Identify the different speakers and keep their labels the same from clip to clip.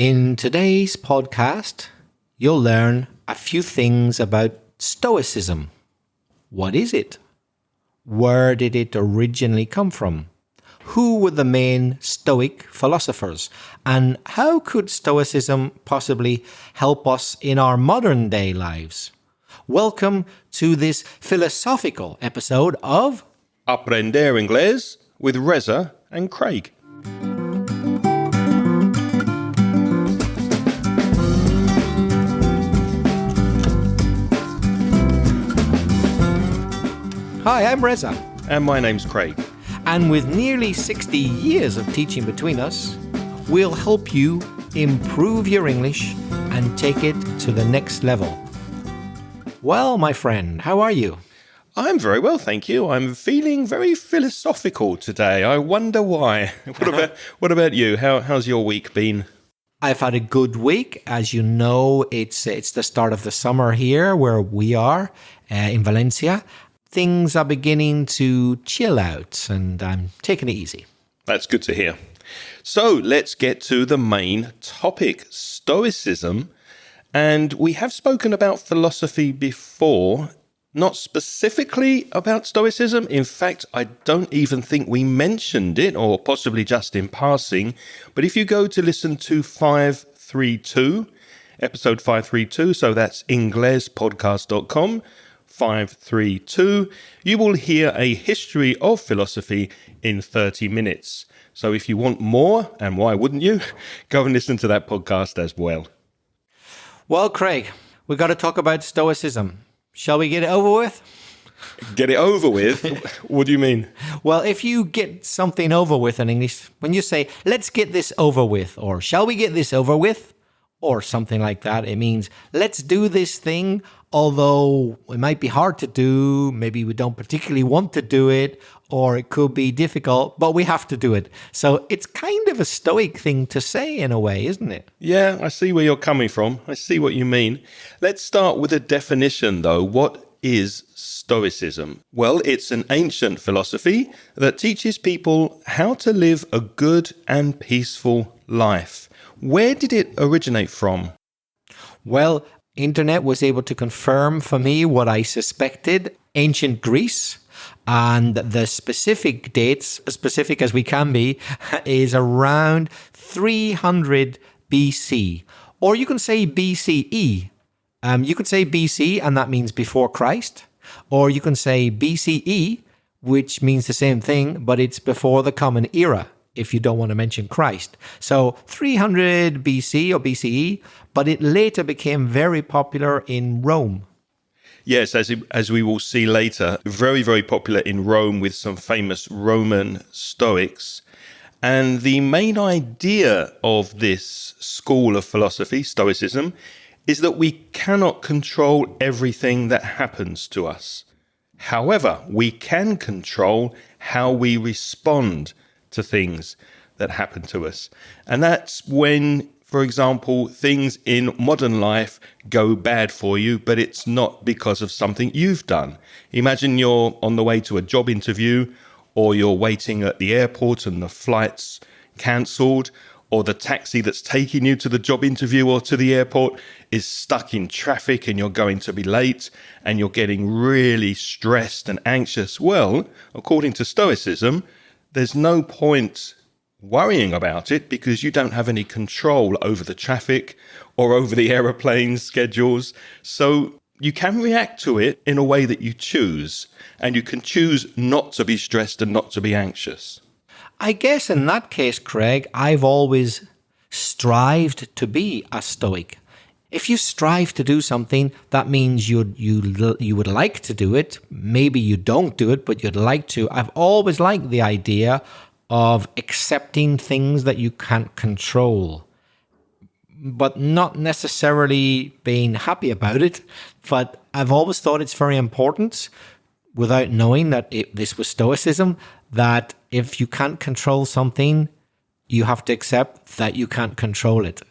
Speaker 1: In today's podcast, you'll learn a few things about Stoicism. What is it? Where did it originally come from? Who were the main Stoic philosophers? And how could Stoicism possibly help us in our modern day lives? Welcome to this philosophical episode of
Speaker 2: Aprender Inglés with Reza and Craig.
Speaker 1: Hi, I'm Reza.
Speaker 2: And my name's Craig.
Speaker 1: And with nearly 60 years of teaching between us, we'll help you improve your English and take it to the next level. Well, my friend, how are you?
Speaker 2: I'm very well, thank you. I'm feeling very philosophical today. I wonder why. What about you? How's your week been?
Speaker 1: I've had a good week. As you know, it's the start of the summer here where we are in Valencia. Things are beginning to chill out and I'm taking it easy.
Speaker 2: That's good to hear. So let's get to the main topic, Stoicism. And we have spoken about philosophy before, not specifically about Stoicism. In fact, I don't even think we mentioned it, or possibly just in passing. But if you go to listen to 532, episode 532, so that's inglespodcast.com, 532, you will hear a history of philosophy in 30 minutes. So if you want more, and why wouldn't you, go and listen to that podcast as well.
Speaker 1: Well, Craig, we've got to talk about Stoicism. Shall we get it over with?
Speaker 2: Get it over with? What do you mean?
Speaker 1: Well, if you get something over with in English, when you say, let's get this over with, or shall we get this over with, or something like that, it means let's do this thing, although it might be hard to do, maybe we don't particularly want to do it, or it could be difficult, but we have to do it. So it's kind of a Stoic thing to say in a way, isn't it?
Speaker 2: Yeah, I see where you're coming from. I see what you mean. Let's start with a definition, though. What is Stoicism? Well, it's an ancient philosophy that teaches people how to live a good and peaceful life. Where did it originate from? Well,
Speaker 1: internet was able to confirm for me what I suspected. Ancient Greece. And the specific dates, as specific as we can be, is around 300 BC. Or you can say BCE. You can say BC, and that means before Christ. Or you can say BCE, which means the same thing, but it's before the Common Era, if you don't want to mention Christ. So 300 BC or BCE, but it later became very popular in Rome.
Speaker 2: Yes, as we will see later, very, very popular in Rome with some famous Roman Stoics. And the main idea of this school of philosophy, Stoicism, is that we cannot control everything that happens to us. However, we can control how we respond to things that happen to us. And that's when, for example, things in modern life go bad for you, but it's not because of something you've done. Imagine you're on the way to a job interview, or you're waiting at the airport and the flight's cancelled, or the taxi that's taking you to the job interview or to the airport is stuck in traffic and you're going to be late and you're getting really stressed and anxious. Well, according to Stoicism, there's no point worrying about it because you don't have any control over the traffic or over the aeroplane schedules. So you can react to it in a way that you choose, and you can choose not to be stressed and not to be anxious.
Speaker 1: I guess in that case, Craig, I've always strived to be a Stoic. If you strive to do something, that means you would like to do it. Maybe you don't do it, but you'd like to. I've always liked the idea of accepting things that you can't control, but not necessarily being happy about it. But I've always thought it's very important, without knowing that this was Stoicism, that if you can't control something, you have to accept that you can't control it.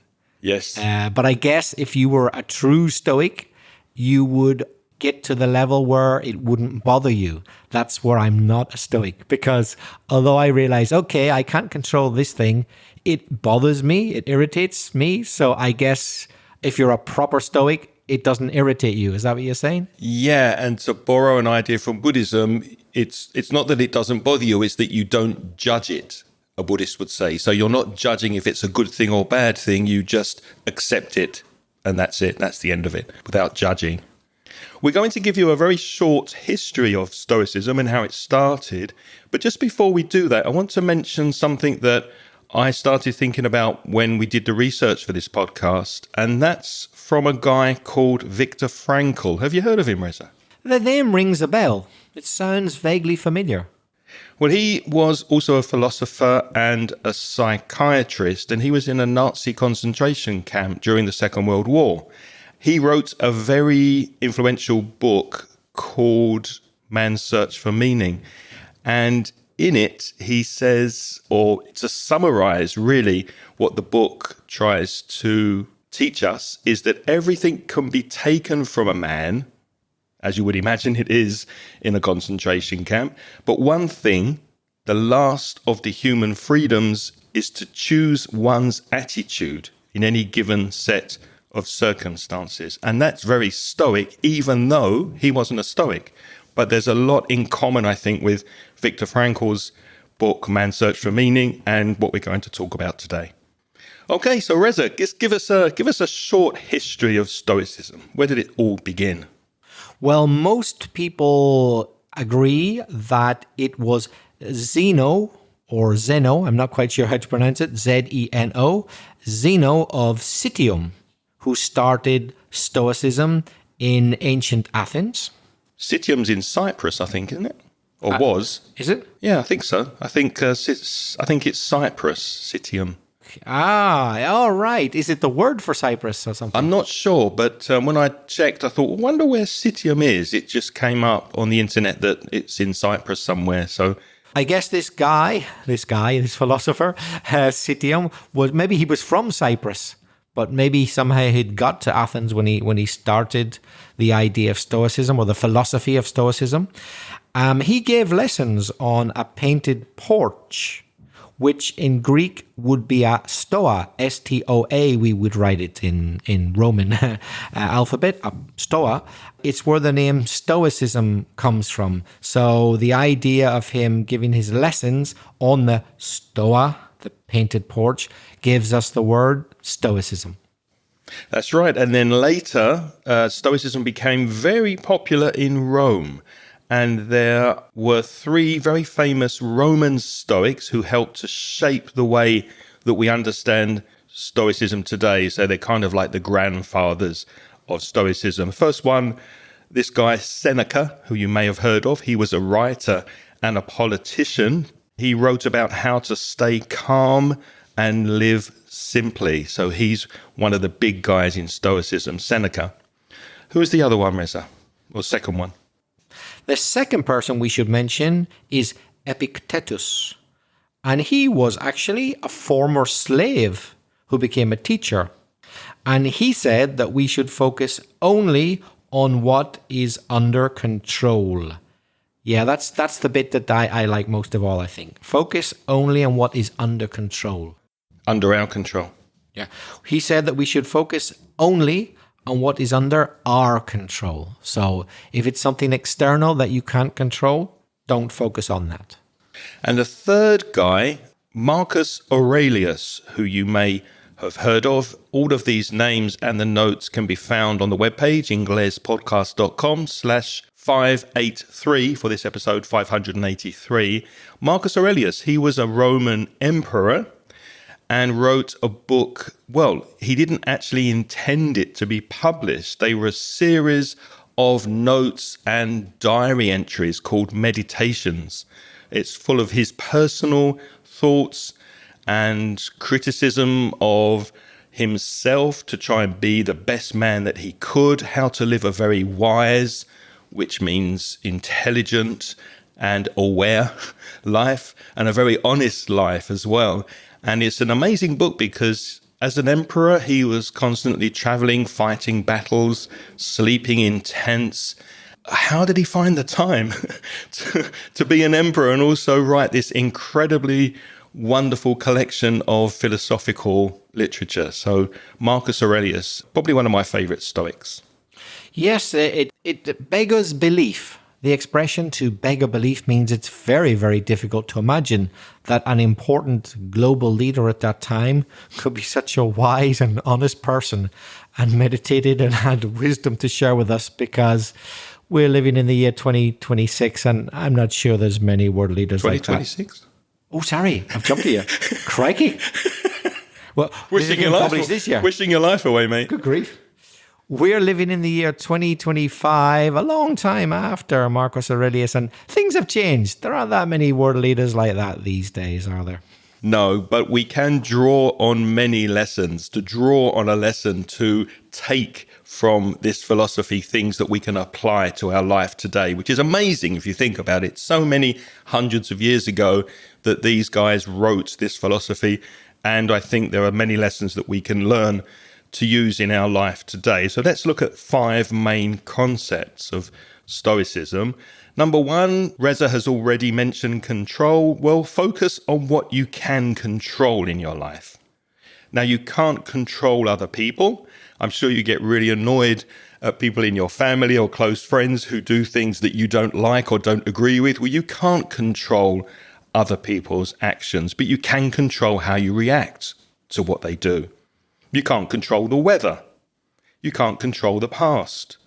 Speaker 2: Yes.
Speaker 1: But I guess if you were a true Stoic, you would get to the level where it wouldn't bother you. That's where I'm not a Stoic, because although I realize, okay, I can't control this thing, it bothers me, it irritates me. So I guess if you're a proper Stoic, it doesn't irritate you. Is that what you're saying?
Speaker 2: Yeah, and to borrow an idea from Buddhism, it's not that it doesn't bother you, it's that you don't judge it, a Buddhist would say. So you're not judging if it's a good thing or bad thing, you just accept it, and that's it. That's the end of it, without judging. We're going to give you a very short history of Stoicism and how it started. But just before we do that, I want to mention something that I started thinking about when we did the research for this podcast, and that's from a guy called Viktor Frankl. Have you heard of him, Reza?
Speaker 1: The name rings a bell. It sounds vaguely familiar.
Speaker 2: Well, he was also a philosopher and a psychiatrist, and he was in a Nazi concentration camp during the Second World War. He wrote a very influential book called Man's Search for Meaning. And in it, he says, or to summarize really what the book tries to teach us, is that everything can be taken from a man, as you would imagine it is in a concentration camp. But one thing, the last of the human freedoms, is to choose one's attitude in any given set of circumstances. And that's very Stoic, even though he wasn't a Stoic. But there's a lot in common, I think, with Viktor Frankl's book, Man's Search for Meaning, and what we're going to talk about today. Okay, so Reza, just give us a short history of Stoicism. Where did it all begin?
Speaker 1: Well, most people agree that it was Zeno, or Zeno, I'm not quite sure how to pronounce it, Zeno, Zeno of Citium, who started Stoicism in ancient Athens.
Speaker 2: Citium's in Cyprus, I think, isn't it? Or was.
Speaker 1: Is it?
Speaker 2: Yeah, I think so. I think it's Cyprus, Citium.
Speaker 1: All right. Is it the word for Cyprus or something?
Speaker 2: I'm not sure, but when I checked, I thought, wonder where Citium is. It just came up on the internet that it's in Cyprus somewhere. So
Speaker 1: I guess this philosopher, Citium, maybe he was from Cyprus, but maybe somehow he'd got to Athens when he started the idea of Stoicism, or the philosophy of Stoicism. He gave lessons on a painted porch, which in Greek would be a stoa, S-T-O-A, we would write it in Roman alphabet, a stoa. It's where the name Stoicism comes from. So the idea of him giving his lessons on the stoa, the painted porch, gives us the word Stoicism.
Speaker 2: That's right. And then later, Stoicism became very popular in Rome. And there were three very famous Roman Stoics who helped to shape the way that we understand Stoicism today. So they're kind of like the grandfathers of Stoicism. First one, this guy Seneca, who you may have heard of. He was a writer and a politician. He wrote about how to stay calm and live simply. So he's one of the big guys in Stoicism, Seneca. Who is the other one, Reza? Or second one?
Speaker 1: The second person we should mention is Epictetus. And he was actually a former slave who became a teacher. And he said that we should focus only on what is under control. Yeah, that's the bit that I like most of all, I think. Focus only on what is under control.
Speaker 2: Under our control.
Speaker 1: Yeah. He said that we should focus only on what is under our control. So if it's something external that you can't control, don't focus on that.
Speaker 2: And the third guy, Marcus Aurelius, who you may have heard of. All of these names and the notes can be found on the webpage, inglespodcast.com/583 for this episode 583. Marcus Aurelius, he was a Roman emperor and wrote a book. Well, he didn't actually intend it to be published. They were a series of notes and diary entries called Meditations. It's full of his personal thoughts and criticism of himself to try and be the best man that he could, how to live a very wise, which means intelligent and aware life, and a very honest life as well. And it's an amazing book because As an emperor, he was constantly traveling, fighting battles, sleeping in tents. How did he find the time to be an emperor and also write this incredibly wonderful collection of philosophical literature? So Marcus Aurelius, probably one of my favorite Stoics.
Speaker 1: Yes, it beggars belief. The expression to beg a belief means it's very, very difficult to imagine that an important global leader at that time could be such a wise and honest person and meditated and had wisdom to share with us, because we're living in the year 2026 and I'm not sure there's many world leaders like that.
Speaker 2: 2026?
Speaker 1: Oh, sorry, I've jumped here. Crikey. Well,
Speaker 2: Wishing your life away, mate.
Speaker 1: Good grief. We're living in the year 2025, a long time after Marcus Aurelius, and things have changed. There aren't that many world leaders like that these days, are there?
Speaker 2: No, but we can draw on many lessons, to draw on a lesson to take from this philosophy things that we can apply to our life today, which is amazing if you think about it. So many hundreds of years ago that these guys wrote this philosophy, and I think there are many lessons that we can learn to use in our life today. So let's look at 5 main concepts of Stoicism. Number 1, Reza has already mentioned control. Well, focus on what you can control in your life. Now, you can't control other people. I'm sure you get really annoyed at people in your family or close friends who do things that you don't like or don't agree with. Well, you can't control other people's actions, but you can control how you react to what they do. You can't control the weather. You can't control the past.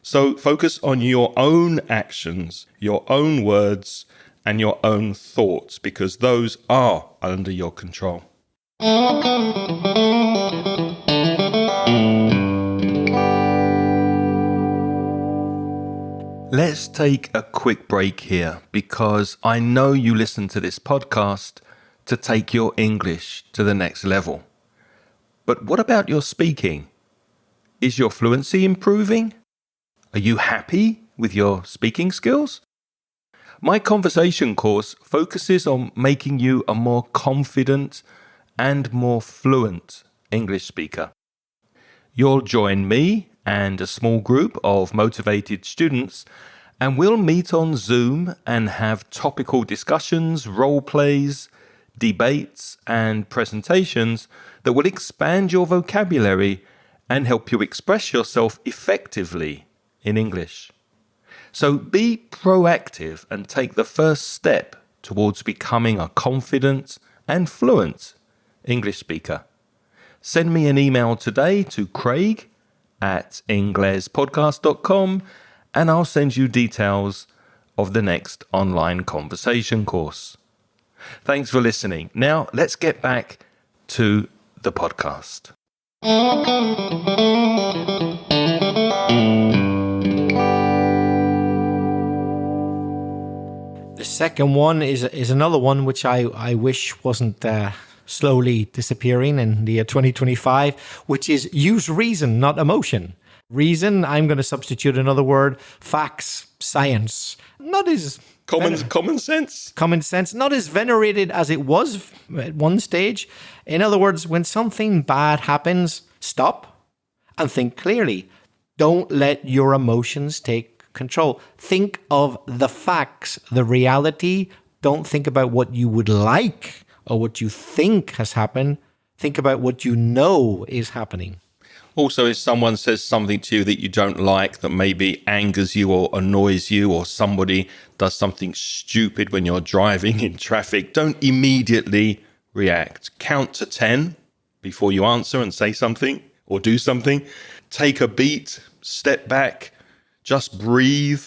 Speaker 2: So focus on your own actions, your own words, and your own thoughts, because those are under your control. Let's take a quick break here, because I know you listen to this podcast to take your English to the next level. But what about your speaking? Is your fluency improving? Are you happy with your speaking skills? My conversation course focuses on making you a more confident and more fluent English speaker. You'll join me and a small group of motivated students, and we'll meet on Zoom and have topical discussions, role plays, debates, and presentations that will expand your vocabulary and help you express yourself effectively in English. So be proactive and take the first step towards becoming a confident and fluent English speaker. Send me an email today to craig@inglespodcast.com and I'll send you details of the next online conversation course. Thanks for listening. Now let's get back to the podcast.
Speaker 1: The second one is another one which I wish wasn't slowly disappearing in the year 2025, which is use reason, not emotion. Reason, I'm going to substitute another word, facts, science. Not as
Speaker 2: Common sense.
Speaker 1: Common sense, not as venerated as it was at one stage. In other words, when something bad happens, stop and think clearly. Don't let your emotions take control. Think of the facts, the reality. Don't think about what you would like or what you think has happened. Think about what you know is happening.
Speaker 2: Also, if someone says something to you that you don't like, that maybe angers you or annoys you, or somebody does something stupid when you're driving in traffic, don't immediately react. Count to 10 before you answer and say something or do something. Take a beat, step back, just breathe.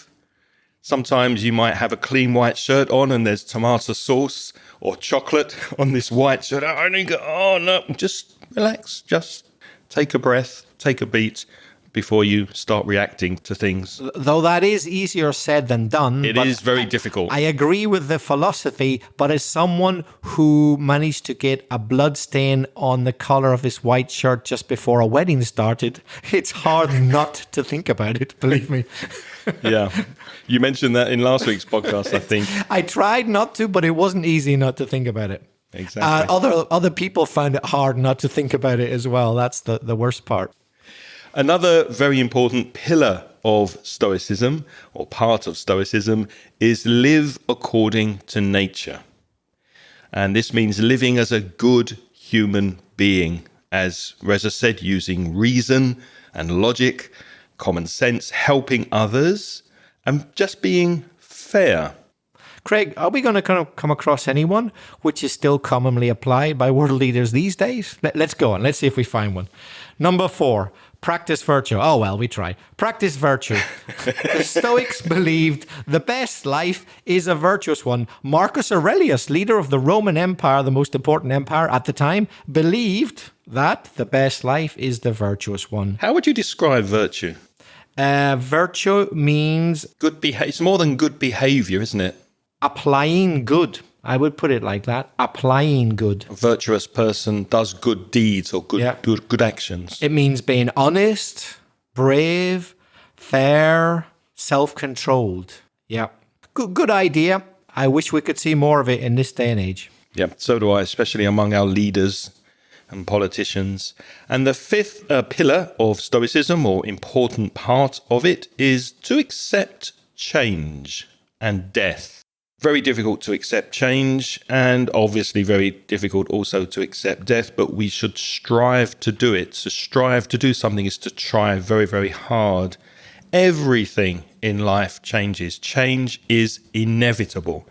Speaker 2: Sometimes you might have a clean white shirt on and there's tomato sauce or chocolate on this white shirt. Oh no, just relax, just take a breath, take a beat before you start reacting to things.
Speaker 1: Though that is easier said than done.
Speaker 2: It is very difficult.
Speaker 1: I agree with the philosophy, but as someone who managed to get a blood stain on the collar of his white shirt just before a wedding started, it's hard not to think about it, believe me.
Speaker 2: Yeah. You mentioned that in last week's podcast, I think.
Speaker 1: I tried not to, but it wasn't easy not to think about it.
Speaker 2: Exactly.
Speaker 1: Other people find it hard not to think about it as well. That's the worst part.
Speaker 2: Another very important pillar of Stoicism, or part of Stoicism, is live according to nature. And this means living as a good human being, as Reza said, using reason and logic, common sense, helping others, and just being fair.
Speaker 1: Craig, are we going to kind of come across anyone which is still commonly applied by world leaders these days? Let's go on. Let's see if we find one. Number 4, practice virtue. Oh, well, we tried. Practice virtue. The Stoics believed the best life is a virtuous one. Marcus Aurelius, leader of the Roman Empire, the most important empire at the time, believed that the best life is the virtuous one.
Speaker 2: How would you describe virtue?
Speaker 1: Virtue means
Speaker 2: Good behavior. It's more than good behavior, isn't it?
Speaker 1: applying good. I would put it like that. Applying good.
Speaker 2: A virtuous person does good deeds or good actions.
Speaker 1: It means being honest, brave, fair, self-controlled. Yeah. Good idea. I wish we could see more of it in this day and age.
Speaker 2: Yeah, so do I, especially among our leaders and politicians. And the 5th pillar of Stoicism, or important part of it, is to accept change and death. Very difficult to accept change, and obviously very difficult also to accept death, but we should strive to do it. To strive to do something is to try very, very hard. Everything in life changes. Change is inevitable.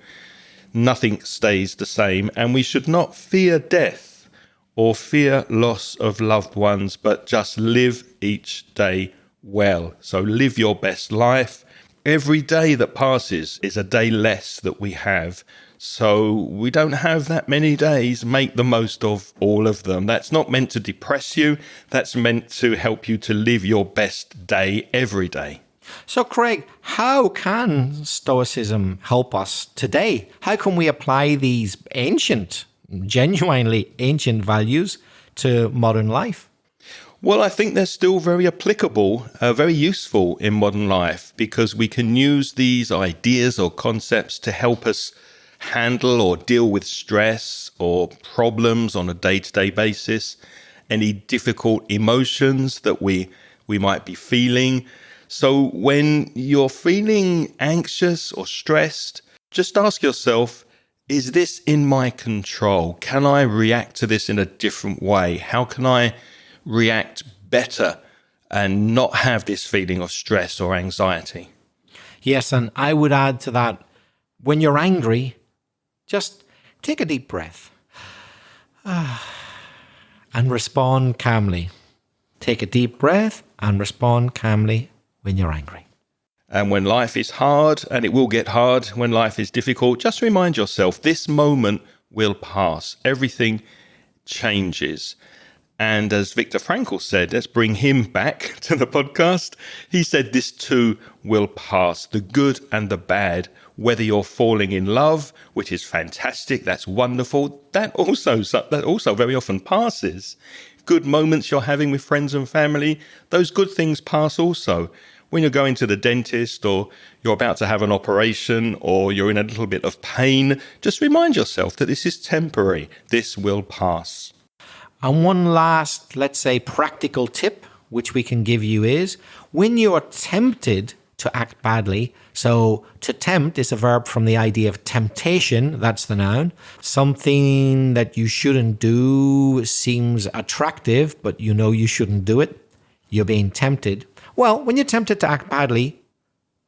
Speaker 2: Nothing stays the same, and we should not fear death or fear loss of loved ones, but just live each day well. So live your best life. Every day that passes is a day less that we have. So we don't have that many days. Make the most of all of them. That's not meant to depress you. That's meant to help you to live your best day every day.
Speaker 1: So, Craig, how can Stoicism help us today? How can we apply these genuinely ancient values to modern life?
Speaker 2: Well, I think they're still very applicable, very useful in modern life, because we can use these ideas or concepts to help us handle or deal with stress or problems on a day-to-day basis, any difficult emotions that we might be feeling. So when you're feeling anxious or stressed, just ask yourself, is this in my control? Can I react to this in a different way? How can I react better and not have this feeling of stress or anxiety?
Speaker 1: Yes, and I would add to that, when you're angry, just take a deep breath and respond calmly. Take a deep breath and respond calmly when you're angry.
Speaker 2: And when life is hard, and it will get hard when life is difficult, just remind yourself this moment will pass. Everything changes. And as Viktor Frankl said, let's bring him back to the podcast. He said this too will pass, the good and the bad, whether you're falling in love, which is fantastic, that's wonderful, that also very often passes. Good moments you're having with friends and family, those good things pass also. When you're going to the dentist, or you're about to have an operation, or you're in a little bit of pain, just remind yourself that this is temporary. This will pass.
Speaker 1: And one last, let's say, practical tip which we can give you is when you are tempted to act badly. So to tempt is a verb from the idea of temptation. That's the noun. Something that you shouldn't do seems attractive, but you know you shouldn't do it. You're being tempted. Well, when you're tempted to act badly,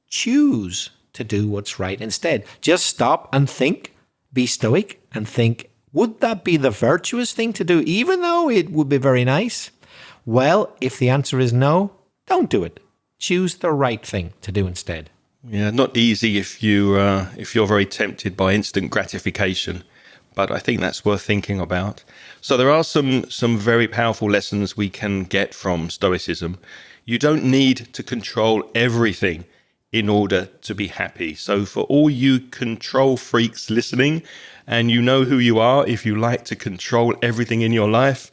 Speaker 1: choose to do what's right instead. Just stop and think. Be stoic and think, would that be the virtuous thing to do, even though it would be very nice? Well, if the answer is no, don't do it. Choose the right thing to do instead.
Speaker 2: Yeah, not easy if you're very tempted by instant gratification, but I think that's worth thinking about. So there are some very powerful lessons we can get from Stoicism. You don't need to control everything in order to be happy. So for all you control freaks listening, and you know who you are, if you like to control everything in your life,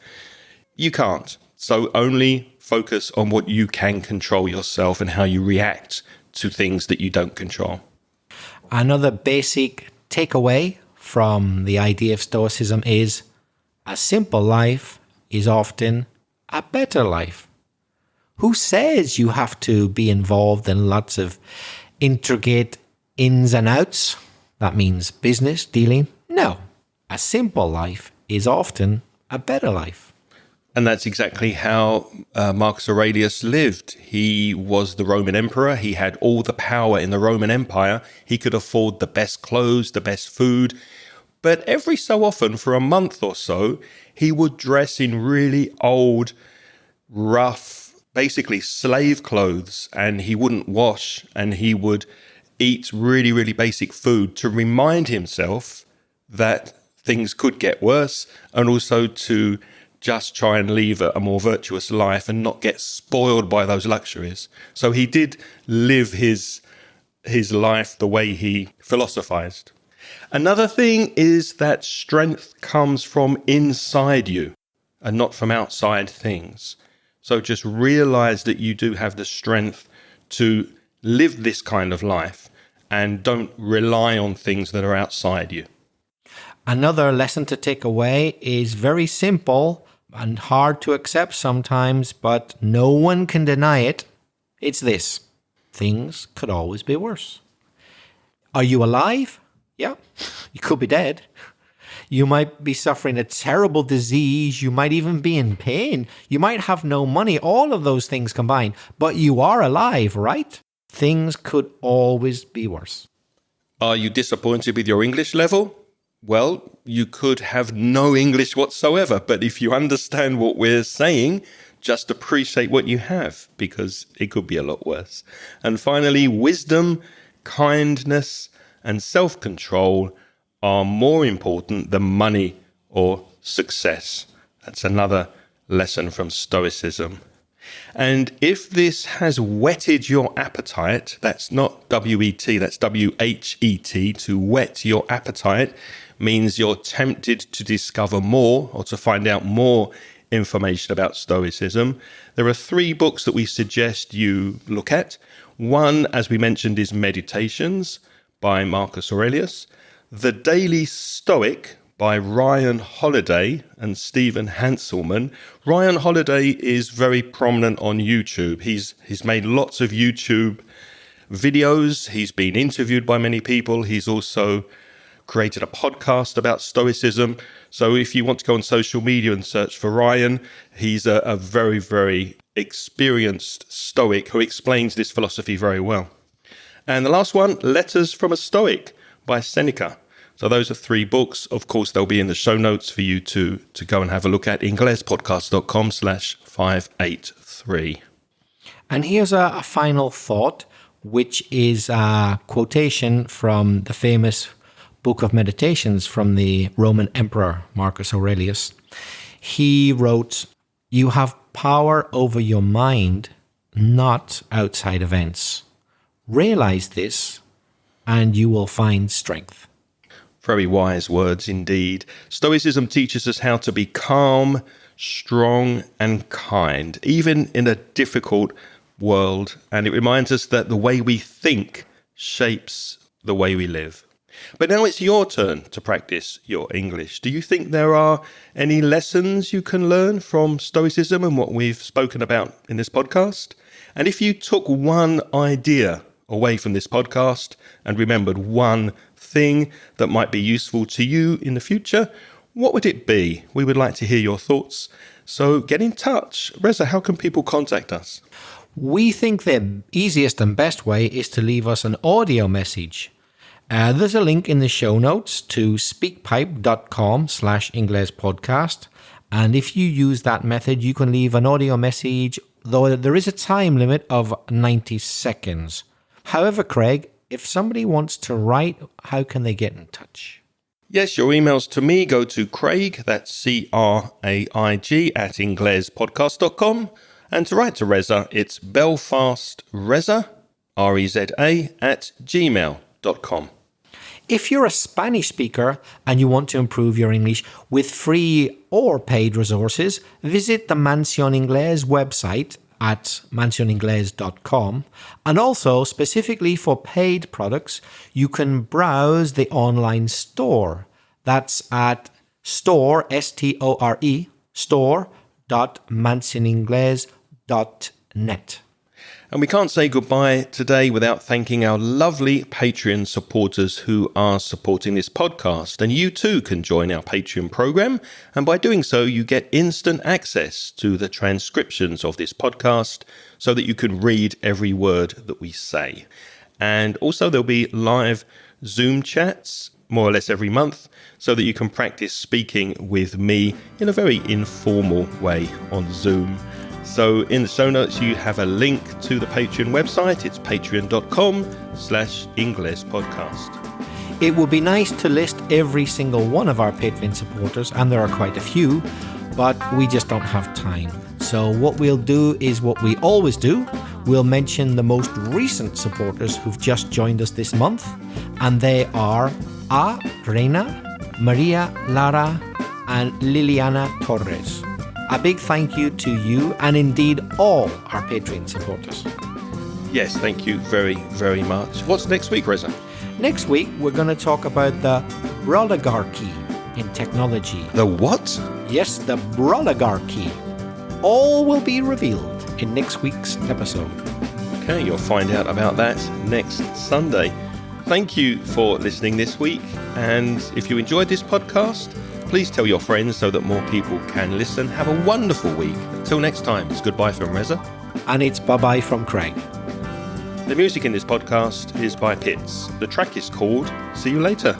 Speaker 2: you can't. So only focus on what you can control yourself and how you react to things that you don't control.
Speaker 1: Another basic takeaway from the idea of Stoicism is a simple life is often a better life. Who says you have to be involved in lots of intricate ins and outs? That means business, dealing. No, a simple life is often a better life.
Speaker 2: And that's exactly how Marcus Aurelius lived. He was the Roman emperor. He had all the power in the Roman Empire. He could afford the best clothes, the best food. But every so often, for a month or so, he would dress in really old, rough, basically slave clothes, and he wouldn't wash, and he would eat really, really basic food to remind himself that things could get worse, and also to just try and live a more virtuous life and not get spoiled by those luxuries. So he did live his life the way he philosophized. Another thing is that strength comes from inside you and not from outside things. So just realize that you do have the strength to live this kind of life and don't rely on things that are outside you.
Speaker 1: Another lesson to take away is very simple and hard to accept sometimes, but no one can deny it. It's this: things could always be worse. Are you alive? Yeah, you could be dead. You might be suffering a terrible disease. You might even be in pain. You might have no money. All of those things combined. But you are alive, right? Things could always be worse.
Speaker 2: Are you disappointed with your English level? Well, you could have no English whatsoever. But if you understand what we're saying, just appreciate what you have, because it could be a lot worse. And finally, wisdom, kindness, and self-control are more important than money or success. That's another lesson from Stoicism. And if this has whetted your appetite, that's not W-E-T, that's W-H-E-T, to whet your appetite means you're tempted to discover more or to find out more information about Stoicism. There are 3 books that we suggest you look at. One, as we mentioned, is Meditations by Marcus Aurelius. The Daily Stoic by Ryan Holiday and Stephen Hanselman. Ryan Holiday is very prominent on YouTube. He's made lots of YouTube videos. He's been interviewed by many people. He's also created a podcast about Stoicism. So if you want to go on social media and search for Ryan, he's a very, very experienced Stoic who explains this philosophy very well. And the last one, Letters from a Stoic by Seneca. So those are 3 books. Of course, they'll be in the show notes for you to go and have a look at, inglespodcast.com/583.
Speaker 1: And here's a final thought, which is a quotation from the famous Book of Meditations from the Roman Emperor Marcus Aurelius. He wrote, "You have power over your mind, not outside events. Realize this, and you will find strength."
Speaker 2: Very wise words indeed. Stoicism teaches us how to be calm, strong, and kind, even in a difficult world. And it reminds us that the way we think shapes the way we live. But now it's your turn to practice your English. Do you think there are any lessons you can learn from Stoicism and what we've spoken about in this podcast? And if you took one idea away from this podcast and remembered one thing that might be useful to you in the future, what would it be? We would like to hear your thoughts. So get in touch. Reza, how can people contact us?
Speaker 1: We think the easiest and best way is to leave us an audio message. There's a link in the show notes to speakpipe.com/inglespodcast. And if you use that method, you can leave an audio message, though there is a time limit of 90 seconds. However, Craig, if somebody wants to write, how can they get in touch?
Speaker 2: Yes, your emails to me go to Craig, that's CRAIG, @inglespodcast.com. And to write to Reza, it's belfastreza, REZA, @gmail.com.
Speaker 1: If you're a Spanish speaker and you want to improve your English with free or paid resources, visit the Mansión Inglés website at mansioningles.com. And also, specifically for paid products, you can browse the online store That's at store, S-T-O-R-E, store.mansiningles.net.
Speaker 2: And we can't say goodbye today without thanking our lovely Patreon supporters who are supporting this podcast. And you too can join our Patreon program. And by doing so, you get instant access to the transcriptions of this podcast so that you can read every word that we say. And also there'll be live Zoom chats more or less every month so that you can practice speaking with me in a very informal way on Zoom. So in the show notes, you have a link to the Patreon website. It's patreon.com/inglespodcast.
Speaker 1: It would be nice to list every single one of our Patreon supporters, and there are quite a few, but we just don't have time. So what we'll do is what we always do. We'll mention the most recent supporters who've just joined us this month, and they are A. Reina, Maria Lara, and Liliana Torres. A big thank you to you and indeed all our Patreon supporters.
Speaker 2: Yes, thank you very, very much. What's next week, Reza?
Speaker 1: Next week, we're going to talk about the oligarchy in technology.
Speaker 2: The what?
Speaker 1: Yes, the oligarchy. All will be revealed in next week's episode.
Speaker 2: Okay, you'll find out about that next Sunday. Thank you for listening this week. And if you enjoyed this podcast, please tell your friends so that more people can listen. Have a wonderful week. Until next time, it's goodbye from Reza.
Speaker 1: And it's bye-bye from Craig.
Speaker 2: The music in this podcast is by Pitts. The track is called See You Later.